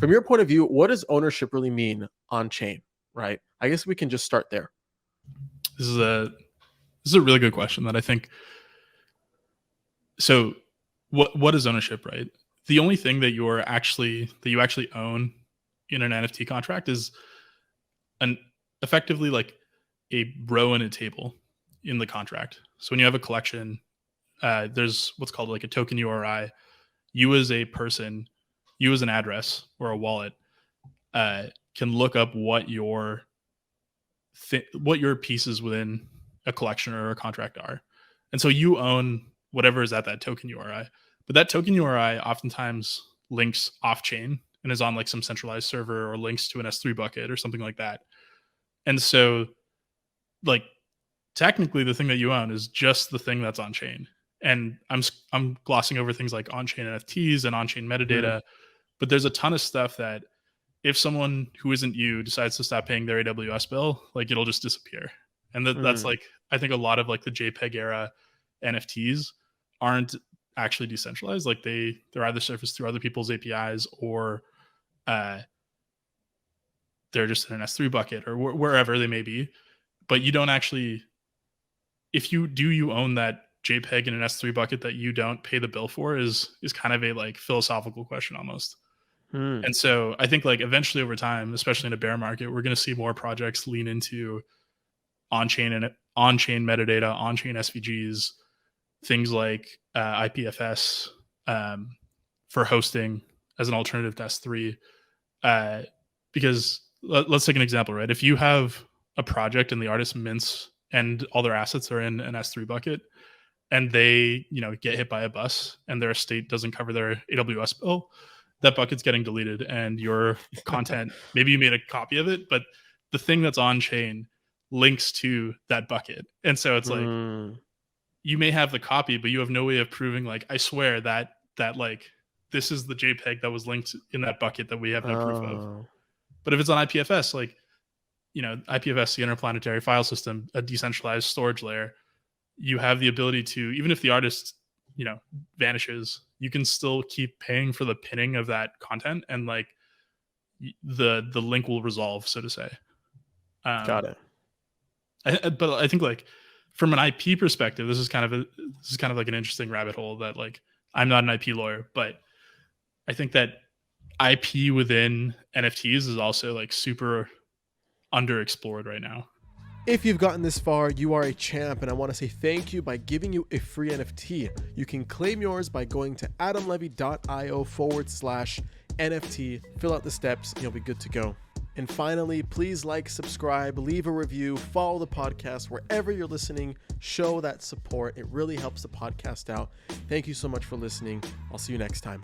From your point of view, what does ownership really mean on chain, right? I guess we can just start there. This is a really good question that I think. So what is ownership, right? The only thing that you actually own in an NFT contract is effectively like a row in a table in the contract. So when you have a collection, there's what's called like a token URI. You as a person, you as an address or a wallet, can look up what your pieces within a collection or a contract are. And so you own whatever is at that token URI. But that token URI oftentimes links off chain and is on like some centralized server or links to an S3 bucket or something like that. And so like technically the thing that you own is just the thing that's on chain. And I'm glossing over things like on-chain NFTs and on-chain metadata, but there's a ton of stuff that if someone who isn't you decides to stop paying their AWS bill, like it'll just disappear. And that's like, I think a lot of like the JPEG era NFTs aren't actually decentralized. Like they're either surfaced through other people's APIs or they're just in an S3 bucket or wherever they may be. But you don't actually, if you own that JPEG in an S3 bucket that you don't pay the bill for is kind of a like philosophical question almost. And so I think like eventually over time, especially in a bear market, we're going to see more projects lean into on-chain metadata, on-chain SVGs, things like IPFS for hosting as an alternative to S3. Because let's take an example, right? If you have a project and the artist mints and all their assets are in an S3 bucket and they, get hit by a bus and their estate doesn't cover their AWS bill, that bucket's getting deleted and your content, maybe you made a copy of it, but the thing that's on chain links to that bucket. And so it's like, you may have the copy, but you have no way of proving like, I swear that like, this is the JPEG that was linked in that bucket that we have no proof of. But if it's on IPFS, like, IPFS, the interplanetary file system, a decentralized storage layer, you have the ability to, even if the artist, vanishes, you can still keep paying for the pinning of that content and like the link will resolve, so to say. Got it. But I think like from an IP perspective, this is kind of like an interesting rabbit hole that like I'm not an IP lawyer, but I think that IP within NFTs is also like super underexplored right now. If you've gotten this far, you are a champ, and I want to say thank you by giving you a free NFT. You can claim yours by going to adamlevy.io/NFT, fill out the steps, and you'll be good to go. And finally, please like, subscribe, leave a review, follow the podcast wherever you're listening, show that support. It really helps the podcast out. Thank you so much for listening. I'll see you next time.